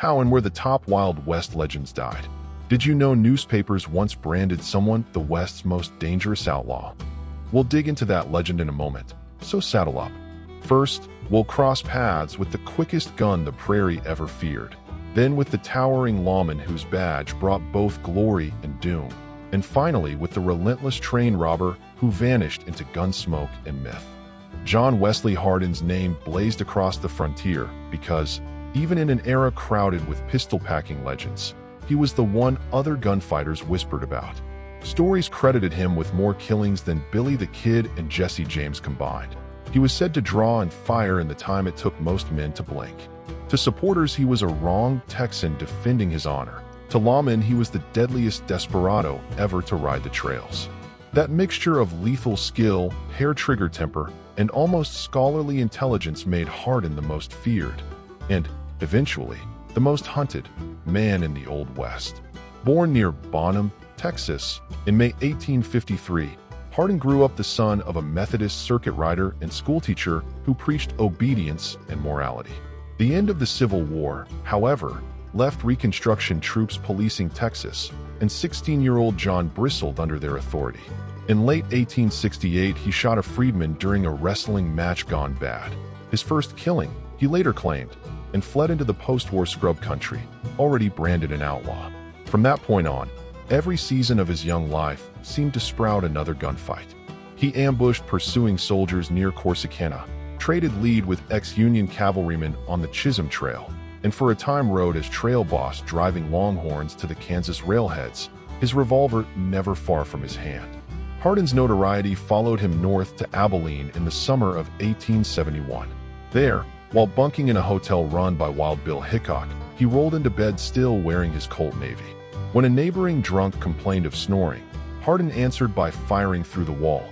how and where the top Wild West legends died. Did you know newspapers once branded someone the West's most dangerous outlaw? We'll dig into that legend in a moment, so saddle up. First, we'll cross paths with the quickest gun the prairie ever feared, then with the towering lawman whose badge brought both glory and doom, and finally with the relentless train robber who vanished into gunsmoke and myth. John Wesley Hardin's name blazed across the frontier because, even in an era crowded with pistol-packing legends, he was the one other gunfighters whispered about. Stories credited him with more killings than Billy the Kid and Jesse James combined. He was said to draw and fire in the time it took most men to blink. To supporters, he was a wronged Texan defending his honor. To lawmen, he was the deadliest desperado ever to ride the trails. That mixture of lethal skill, hair-trigger temper, and almost scholarly intelligence made Hardin the most feared, and, eventually, the most hunted, man in the Old West. Born near Bonham, Texas, in May 1853, Hardin grew up the son of a Methodist circuit rider and schoolteacher who preached obedience and morality. The end of the Civil War, however, left Reconstruction troops policing Texas, and 16-year-old John bristled under their authority. In late 1868, he shot a freedman during a wrestling match gone bad. His first killing, he later claimed, and fled into the post-war scrub country, already branded an outlaw. From that point on, every season of his young life seemed to sprout another gunfight. He ambushed pursuing soldiers near Corsicana, traded lead with ex-Union cavalrymen on the Chisholm Trail, and for a time rode as trail boss driving longhorns to the Kansas railheads, his revolver never far from his hand. Hardin's notoriety followed him north to Abilene in the summer of 1871. There, while bunking in a hotel run by Wild Bill Hickok, he rolled into bed still wearing his Colt Navy. When a neighboring drunk complained of snoring, Hardin answered by firing through the wall,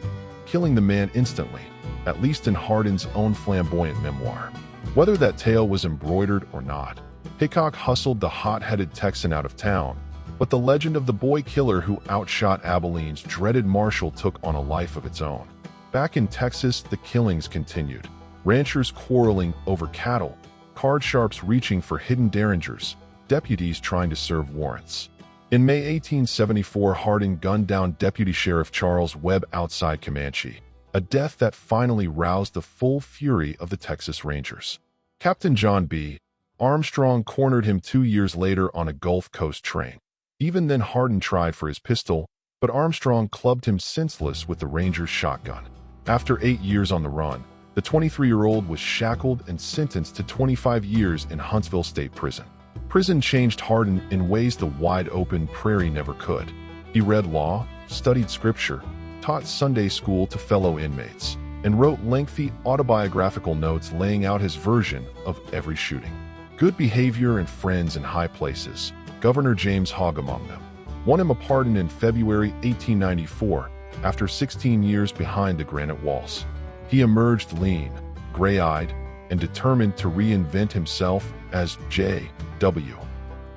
killing the man instantly, at least in Hardin's own flamboyant memoir. Whether that tale was embroidered or not, Hickok hustled the hot-headed Texan out of town, but the legend of the boy killer who outshot Abilene's dreaded marshal took on a life of its own. Back in Texas, the killings continued. Ranchers quarreling over cattle, card sharps reaching for hidden derringers, deputies trying to serve warrants. In May 1874, Hardin gunned down Deputy Sheriff Charles Webb outside Comanche, a death that finally roused the full fury of the Texas Rangers. Captain John B. Armstrong cornered him 2 years later on a Gulf Coast train. Even then, Hardin tried for his pistol, but Armstrong clubbed him senseless with the Ranger's shotgun. After 8 years on the run, the 23-year-old was shackled and sentenced to 25 years in Huntsville State Prison. Prison changed Hardin in ways the wide-open prairie never could. He read law, studied scripture, taught Sunday school to fellow inmates, and wrote lengthy autobiographical notes laying out his version of every shooting. Good behavior and friends in high places, Governor James Hogg among them, won him a pardon in February 1894 after 16 years behind the granite walls. He emerged lean, gray-eyed, and determined to reinvent himself as J.W.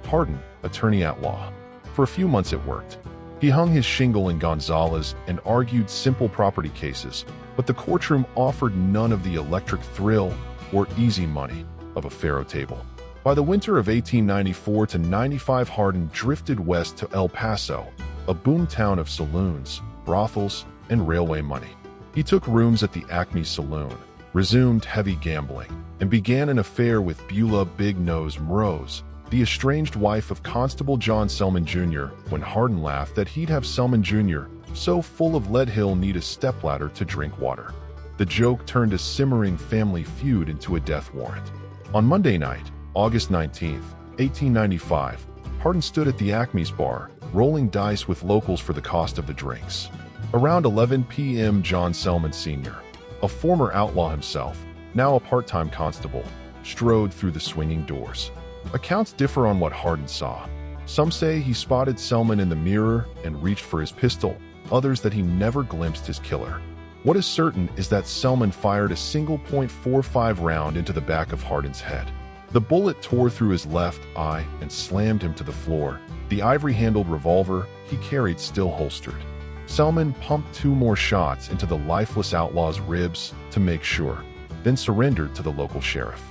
Hardin, attorney at law. For a few months it worked. He hung his shingle in Gonzales and argued simple property cases, but the courtroom offered none of the electric thrill or easy money of a faro table. By the winter of 1894 to 95, Hardin drifted west to El Paso, a boom town of saloons, brothels, and railway money. He took rooms at the Acme Saloon, resumed heavy gambling, and began an affair with Beulah Big Nose Mrose, the estranged wife of Constable John Selman Jr., when Hardin laughed that he'd have Selman Jr. so full of lead he'll need a stepladder to drink water. The joke turned a simmering family feud into a death warrant. On Monday night, August 19, 1895, Hardin stood at the Acme's bar, rolling dice with locals for the cost of the drinks. Around 11 p.m., John Selman Sr., a former outlaw himself, now a part-time constable, strode through the swinging doors. Accounts differ on what Hardin saw. Some say he spotted Selman in the mirror and reached for his pistol, others that he never glimpsed his killer. What is certain is that Selman fired a single .45 round into the back of Hardin's head. The bullet tore through his left eye and slammed him to the floor, the ivory-handled revolver he carried still holstered. Selman pumped 2 more shots into the lifeless outlaw's ribs to make sure, then surrendered to the local sheriff.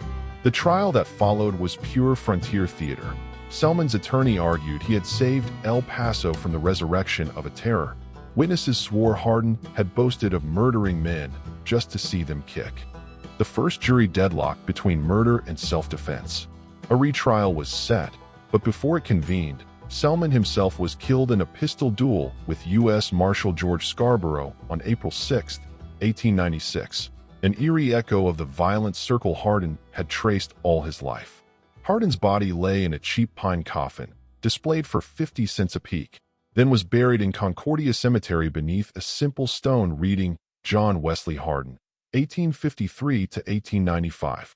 The trial that followed was pure frontier theater. Selman's attorney argued he had saved El Paso from the resurrection of a terror. Witnesses swore Hardin had boasted of murdering men just to see them kick. The first jury deadlocked between murder and self-defense. A retrial was set, but before it convened, Selman himself was killed in a pistol duel with U.S. Marshal George Scarborough on April 6, 1896, an eerie echo of the violent circle Hardin had traced all his life. Hardin's body lay in a cheap pine coffin, displayed for 50 cents a peek, then was buried in Concordia Cemetery beneath a simple stone reading John Wesley Hardin, 1853 to 1895.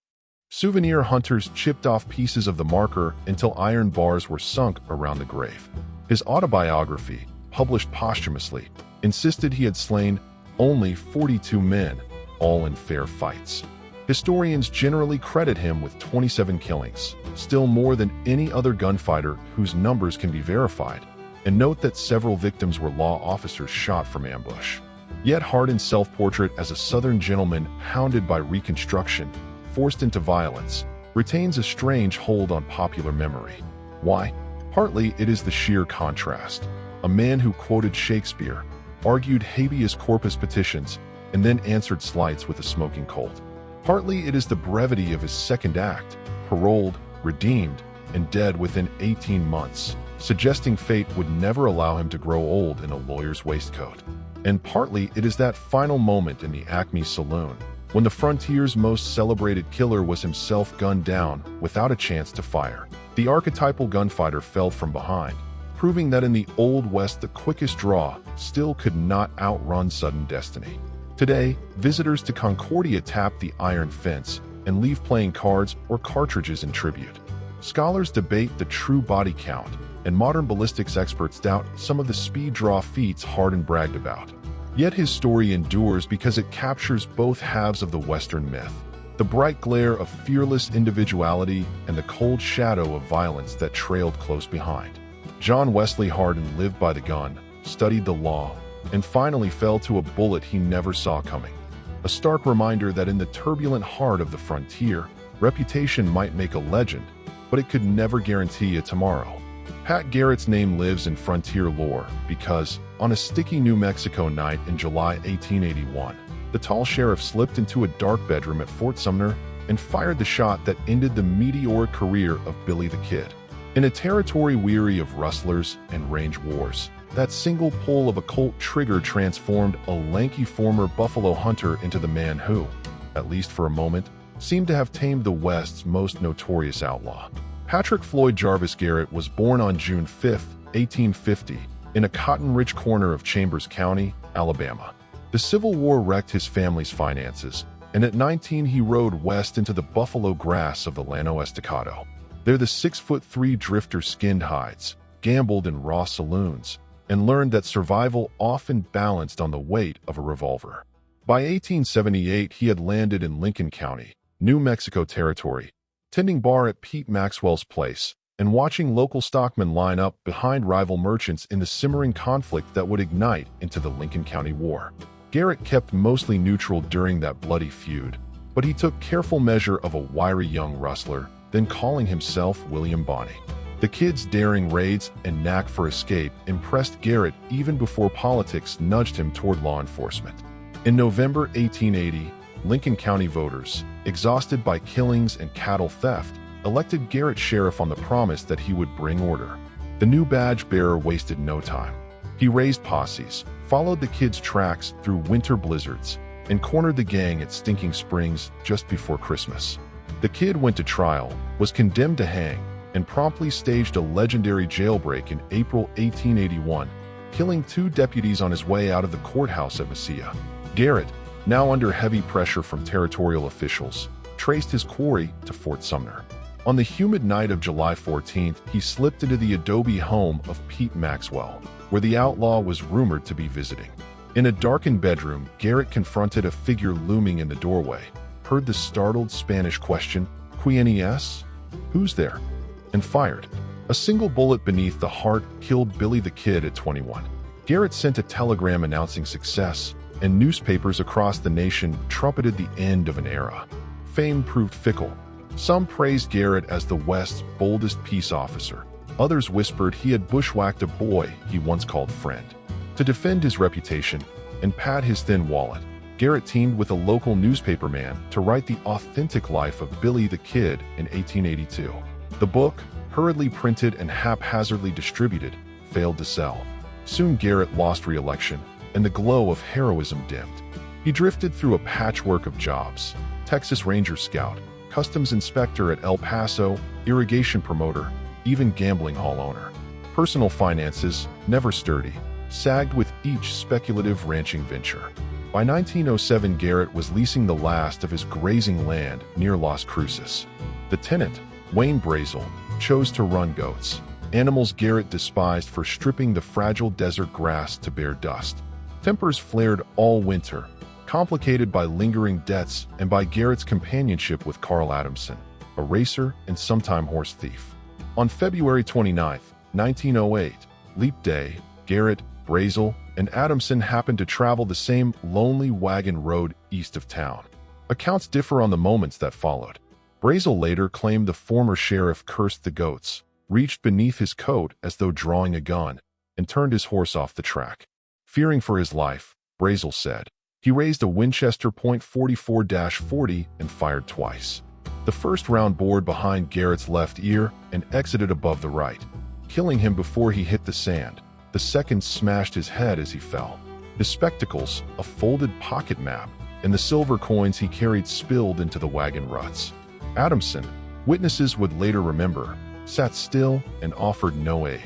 Souvenir hunters chipped off pieces of the marker until iron bars were sunk around the grave. His autobiography, published posthumously, insisted he had slain only 42 men, all in fair fights. Historians generally credit him with 27 killings, still more than any other gunfighter whose numbers can be verified, and note that several victims were law officers shot from ambush. Yet Hardin's self-portrait as a Southern gentleman hounded by Reconstruction, forced into violence, retains a strange hold on popular memory. Why? Partly it is the sheer contrast. A man who quoted Shakespeare, argued habeas corpus petitions, and then answered slights with a smoking colt. Partly it is the brevity of his second act, paroled, redeemed, and dead within 18 months, suggesting fate would never allow him to grow old in a lawyer's waistcoat. And partly it is that final moment in the Acme Saloon, when the frontier's most celebrated killer was himself gunned down without a chance to fire. The archetypal gunfighter fell from behind, proving that in the Old West the quickest draw still could not outrun sudden destiny. Today, visitors to Concordia tap the iron fence and leave playing cards or cartridges in tribute. Scholars debate the true body count, and modern ballistics experts doubt some of the speed draw feats Hardin bragged about. Yet his story endures because it captures both halves of the Western myth, the bright glare of fearless individuality and the cold shadow of violence that trailed close behind. John Wesley Hardin lived by the gun, studied the law, and finally fell to a bullet he never saw coming. A stark reminder that in the turbulent heart of the frontier, reputation might make a legend, but it could never guarantee a tomorrow. Pat Garrett's name lives in frontier lore because, on a sticky New Mexico night in July 1881, the tall sheriff slipped into a dark bedroom at Fort Sumner and fired the shot that ended the meteoric career of Billy the Kid. In a territory weary of rustlers and range wars, that single pull of a Colt trigger transformed a lanky former buffalo hunter into the man who, at least for a moment, seemed to have tamed the West's most notorious outlaw. Patrick Floyd Jarvis Garrett was born on June 5, 1850, in a cotton-rich corner of Chambers County, Alabama. The Civil War wrecked his family's finances, and at 19 he rode west into the buffalo grass of the Llano Estacado. There the 6'3" drifter skinned hides, gambled in raw saloons, and learned that survival often balanced on the weight of a revolver. By 1878, he had landed in Lincoln County, New Mexico Territory, tending bar at Pete Maxwell's place, and watching local stockmen line up behind rival merchants in the simmering conflict that would ignite into the Lincoln County War. Garrett kept mostly neutral during that bloody feud, but he took careful measure of a wiry young rustler, then calling himself William Bonney. The kid's daring raids and knack for escape impressed Garrett even before politics nudged him toward law enforcement. In November 1880, Lincoln County voters, exhausted by killings and cattle theft, elected Garrett sheriff on the promise that he would bring order. The new badge bearer wasted no time. He raised posses, followed the kid's tracks through winter blizzards, and cornered the gang at Stinking Springs just before Christmas. The kid went to trial, was condemned to hang, and promptly staged a legendary jailbreak in April 1881, killing 2 deputies on his way out of the courthouse at Mesilla. Garrett, now under heavy pressure from territorial officials, traced his quarry to Fort Sumner. On the humid night of July 14th, he slipped into the adobe home of Pete Maxwell, where the outlaw was rumored to be visiting. In a darkened bedroom, Garrett confronted a figure looming in the doorway, heard the startled Spanish question, "Quién es?" "Who's there?" and fired. A single bullet beneath the heart killed Billy the Kid at 21. Garrett sent a telegram announcing success, and newspapers across the nation trumpeted the end of an era. Fame proved fickle. Some praised Garrett as the West's boldest peace officer. Others whispered he had bushwhacked a boy he once called friend. To defend his reputation and pad his thin wallet, Garrett teamed with a local newspaperman to write the authentic life of Billy the Kid in 1882. The book, hurriedly printed and haphazardly distributed, failed to sell. Soon Garrett lost re-election, and the glow of heroism dimmed. He drifted through a patchwork of jobs: Texas Ranger Scout, customs inspector at El Paso, irrigation promoter, even gambling hall owner. Personal finances, never sturdy, sagged with each speculative ranching venture. By 1907, Garrett was leasing the last of his grazing land near Las Cruces. The tenant, Wayne Brazel, chose to run goats, animals Garrett despised for stripping the fragile desert grass to bare dust. Tempers flared all winter, complicated by lingering debts and by Garrett's companionship with Carl Adamson, a racer and sometime horse thief. On February 29, 1908, Leap Day, Garrett, Brazel, and Adamson happened to travel the same lonely wagon road east of town. Accounts differ on the moments that followed. Brazel later claimed the former sheriff cursed the goats, reached beneath his coat as though drawing a gun, and turned his horse off the track. Fearing for his life, Brazel said, he raised a Winchester .44-40 and fired twice. The first round bored behind Garrett's left ear and exited above the right, killing him before he hit the sand. The second smashed his head as he fell. His spectacles, a folded pocket map, and the silver coins he carried spilled into the wagon ruts. Adamson, witnesses would later remember, sat still and offered no aid.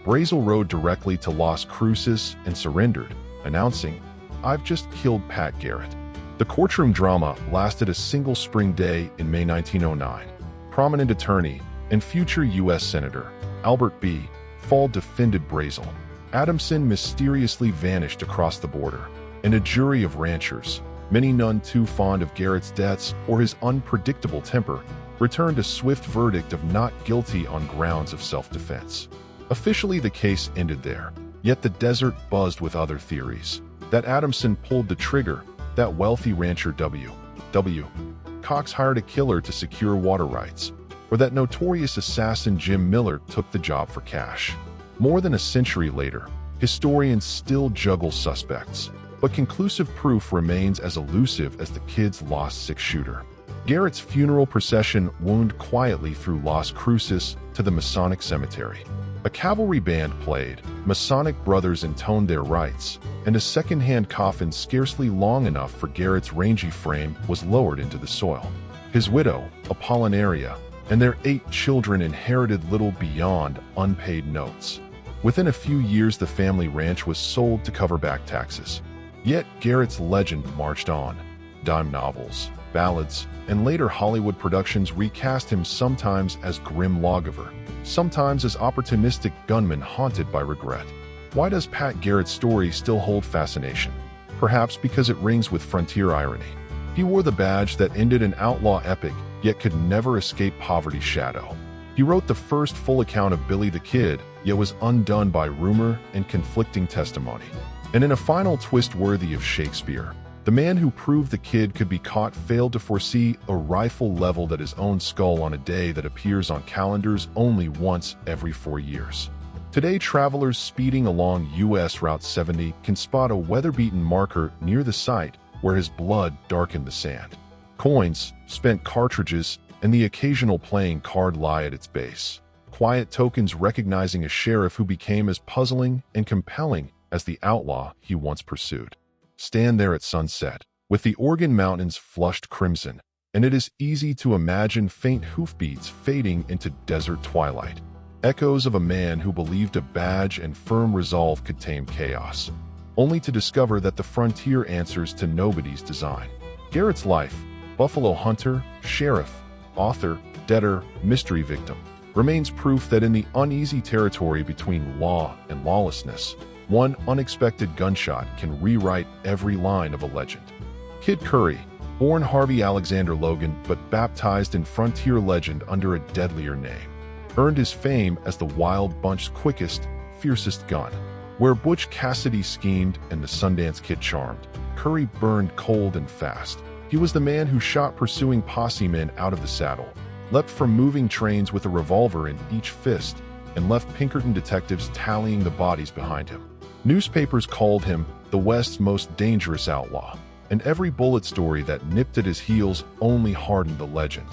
Brazel rode directly to Las Cruces and surrendered, announcing, "I've just killed Pat Garrett." The courtroom drama lasted a single spring day in May 1909. Prominent attorney and future U.S. Senator Albert B. Fall defended Brazel. Adamson mysteriously vanished across the border, and a jury of ranchers, many none too fond of Garrett's debts or his unpredictable temper, returned a swift verdict of not guilty on grounds of self-defense. Officially, the case ended there, yet the desert buzzed with other theories. That Adamson pulled the trigger, that wealthy rancher W. Cox hired a killer to secure water rights, or that notorious assassin Jim Miller took the job for cash. More than a century later, historians still juggle suspects, but conclusive proof remains as elusive as the kid's lost six-shooter. Garrett's funeral procession wound quietly through Las Cruces to the Masonic cemetery. A cavalry band played, Masonic brothers intoned their rites, and a second-hand coffin scarcely long enough for Garrett's rangy frame was lowered into the soil. His widow, Apollinaria, and their 8 children inherited little beyond unpaid notes. Within a few years, the family ranch was sold to cover back taxes. Yet Garrett's legend marched on. Dime novels, ballads, and later Hollywood productions recast him sometimes as grim lawgiver, sometimes as opportunistic gunman haunted by regret. Why does Pat Garrett's story still hold fascination? Perhaps because it rings with frontier irony. He wore the badge that ended an outlaw epic, yet could never escape poverty's shadow. He wrote the first full account of Billy the Kid, yet was undone by rumor and conflicting testimony. And in a final twist worthy of Shakespeare, the man who proved the kid could be caught failed to foresee a rifle leveled at his own skull on a day that appears on calendars only once every 4 years. Today, travelers speeding along U.S. Route 70 can spot a weather-beaten marker near the site where his blood darkened the sand. Coins, spent cartridges, and the occasional playing card lie at its base. Quiet tokens recognizing a sheriff who became as puzzling and compelling as the outlaw he once pursued. Stand there at sunset, with the Oregon mountains flushed crimson, and it is easy to imagine faint hoofbeats fading into desert twilight. Echoes of a man who believed a badge and firm resolve could tame chaos, only to discover that the frontier answers to nobody's design. Garrett's life, buffalo hunter, sheriff, author, debtor, mystery victim, remains proof that in the uneasy territory between law and lawlessness, one unexpected gunshot can rewrite every line of a legend. Kid Curry, born Harvey Alexander Logan but baptized in frontier legend under a deadlier name, earned his fame as the Wild Bunch's quickest, fiercest gun. Where Butch Cassidy schemed and the Sundance Kid charmed, Curry burned cold and fast. He was the man who shot pursuing posse men out of the saddle, leapt from moving trains with a revolver in each fist, and left Pinkerton detectives tallying the bodies behind him. Newspapers called him the West's most dangerous outlaw, and every bullet story that nipped at his heels only hardened the legend.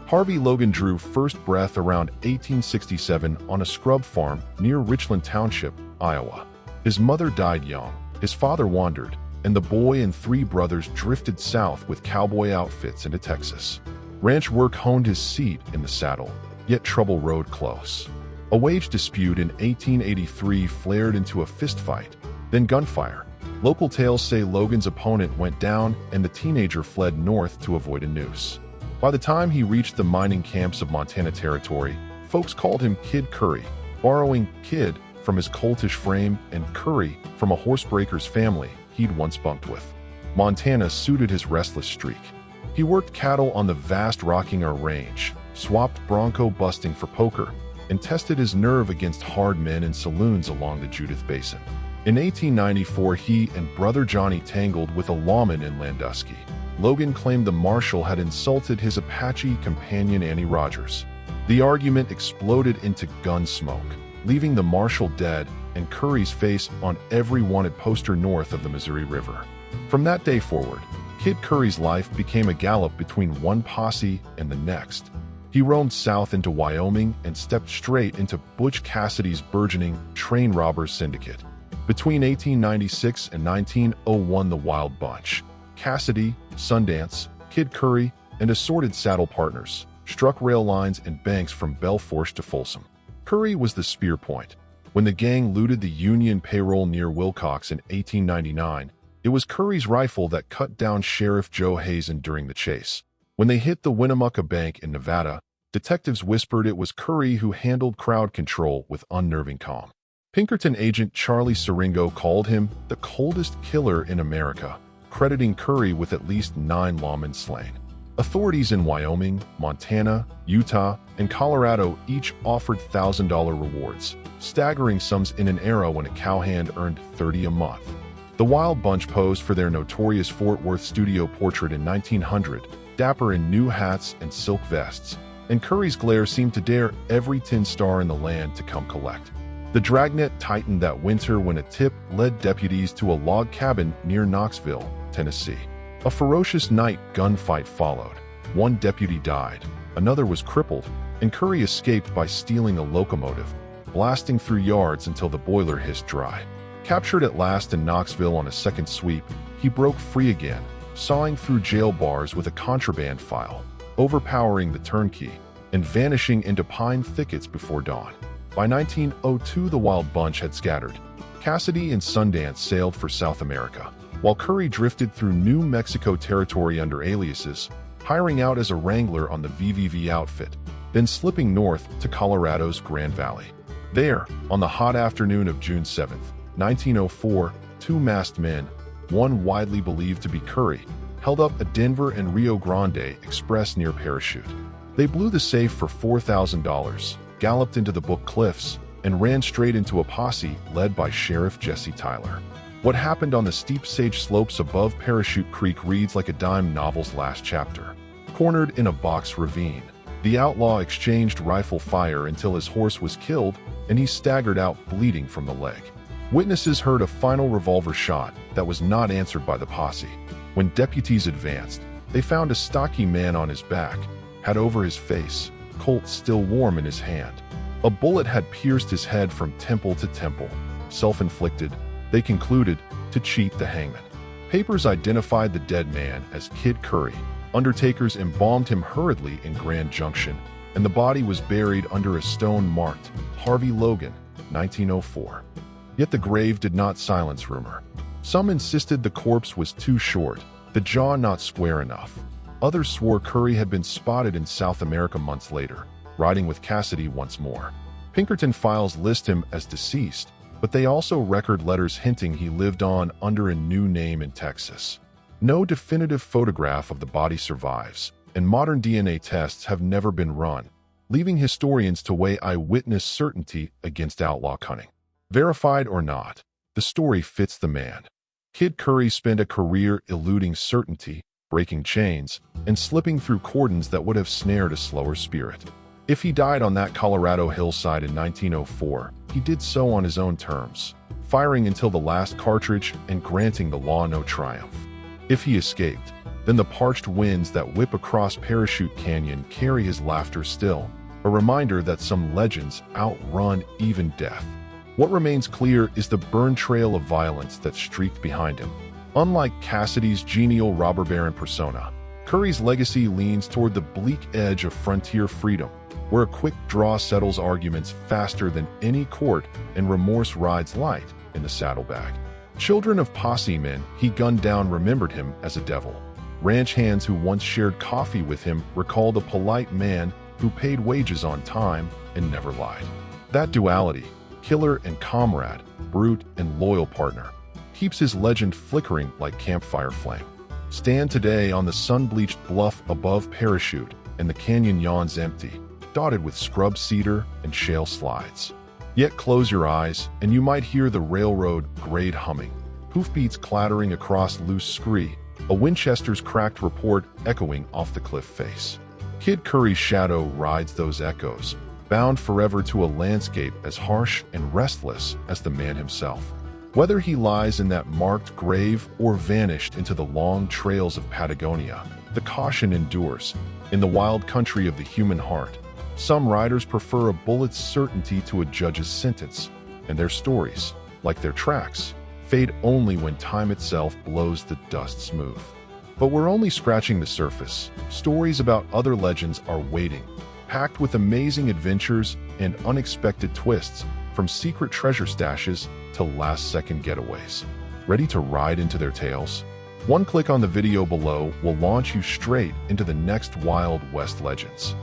Harvey Logan drew first breath around 1867 on a scrub farm near Richland Township, Iowa. His mother died young, his father wandered, and the boy and three brothers drifted south with cowboy outfits into Texas. Ranch work honed his seat in the saddle, yet trouble rode close. A wage dispute in 1883 flared into a fistfight, then gunfire. Local tales say Logan's opponent went down and the teenager fled north to avoid a noose. By the time he reached the mining camps of Montana Territory, folks called him Kid Curry, borrowing Kid from his coltish frame and Curry from a horsebreaker's family he'd once bunked with. Montana suited his restless streak. He worked cattle on the vast Rockinger Range, swapped bronco busting for poker, and tested his nerve against hard men in saloons along the Judith Basin. In 1894, he and brother Johnny tangled with a lawman in Landusky. Logan claimed the marshal had insulted his Apache companion Annie Rogers. The argument exploded into gun smoke, leaving the marshal dead and Curry's face on every wanted poster north of the Missouri River. From that day forward, Kid Curry's life became a gallop between one posse and the next. He roamed south into Wyoming and stepped straight into Butch Cassidy's burgeoning train robbers syndicate. Between 1896 and 1901, the Wild Bunch, Cassidy, Sundance, Kid Curry, and assorted saddle partners, struck rail lines and banks from Belforge to Folsom. Curry was the spear point. When the gang looted the Union payroll near Wilcox in 1899, it was Curry's rifle that cut down Sheriff Joe Hazen during the chase. When they hit the Winnemucca Bank in Nevada, detectives whispered it was Curry who handled crowd control with unnerving calm. Pinkerton agent Charlie Siringo called him the coldest killer in America, crediting Curry with at least 9 lawmen slain. Authorities in Wyoming, Montana, Utah, and Colorado each offered $1,000 rewards, staggering sums in an era when a cowhand earned $30 a month. The Wild Bunch posed for their notorious Fort Worth studio portrait in 1900, dapper in new hats and silk vests, and Curry's glare seemed to dare every tin star in the land to come collect. The dragnet tightened that winter when a tip led deputies to a log cabin near Knoxville, Tennessee. A ferocious night gunfight followed. One deputy died, another was crippled, and Curry escaped by stealing a locomotive, blasting through yards until the boiler hissed dry. Captured at last in Knoxville on a second sweep, he broke free again, sawing through jail bars with a contraband file, overpowering the turnkey, and vanishing into pine thickets before dawn. By 1902, the Wild Bunch had scattered. Cassidy and Sundance sailed for South America, while Curry drifted through New Mexico territory under aliases, hiring out as a wrangler on the VVV outfit, then slipping north to Colorado's Grand Valley. There, on the hot afternoon of June 7, 1904, 2 masked men, one widely believed to be Curry, held up a Denver and Rio Grande Express near Parachute. They blew the safe for $4,000, galloped into the Book Cliffs, and ran straight into a posse led by Sheriff Jesse Tyler. What happened on the steep sage slopes above Parachute Creek reads like a dime novel's last chapter. Cornered in a box ravine, the outlaw exchanged rifle fire until his horse was killed and he staggered out bleeding from the leg. Witnesses heard a final revolver shot that was not answered by the posse. When deputies advanced, they found a stocky man on his back, hat over his face, Colt still warm in his hand. A bullet had pierced his head from temple to temple. Self-inflicted, they concluded, to cheat the hangman. Papers identified the dead man as Kid Curry. Undertakers embalmed him hurriedly in Grand Junction, and the body was buried under a stone marked Harvey Logan, 1904. Yet the grave did not silence rumor. Some insisted the corpse was too short, the jaw not square enough. Others swore Curry had been spotted in South America months later, riding with Cassidy once more. Pinkerton files list him as deceased, but they also record letters hinting he lived on under a new name in Texas. No definitive photograph of the body survives, and modern DNA tests have never been run, leaving historians to weigh eyewitness certainty against outlaw cunning. Verified or not, the story fits the man. Kid Curry spent a career eluding certainty, breaking chains, and slipping through cordons that would have snared a slower spirit. If he died on that Colorado hillside in 1904, he did so on his own terms, firing until the last cartridge and granting the law no triumph. If he escaped, then the parched winds that whip across Parachute Canyon carry his laughter still, a reminder that some legends outrun even death. What remains clear is the burn trail of violence that streaked behind him. Unlike Cassidy's genial robber baron persona, Curry's legacy leans toward the bleak edge of frontier freedom, where a quick draw settles arguments faster than any court and remorse rides light in the saddlebag. Children of posse men he gunned down remembered him as a devil. Ranch hands who once shared coffee with him recalled a polite man who paid wages on time and never lied. That duality, killer and comrade, brute and loyal partner, keeps his legend flickering like campfire flame. Stand today on the sun-bleached bluff above Parachute, and the canyon yawns empty, dotted with scrub cedar and shale slides. Yet close your eyes, and you might hear the railroad grade humming, hoofbeats clattering across loose scree, a Winchester's cracked report echoing off the cliff face. Kid Curry's shadow rides those echoes, bound forever to a landscape as harsh and restless as the man himself. Whether he lies in that marked grave or vanished into the long trails of Patagonia, the caution endures. In the wild country of the human heart, some riders prefer a bullet's certainty to a judge's sentence, and their stories, like their tracks, fade only when time itself blows the dust smooth. But we're only scratching the surface. Stories about other legends are waiting, packed with amazing adventures and unexpected twists, from secret treasure stashes to last-second getaways. Ready to ride into their tales? One click on the video below will launch you straight into the next Wild West legends.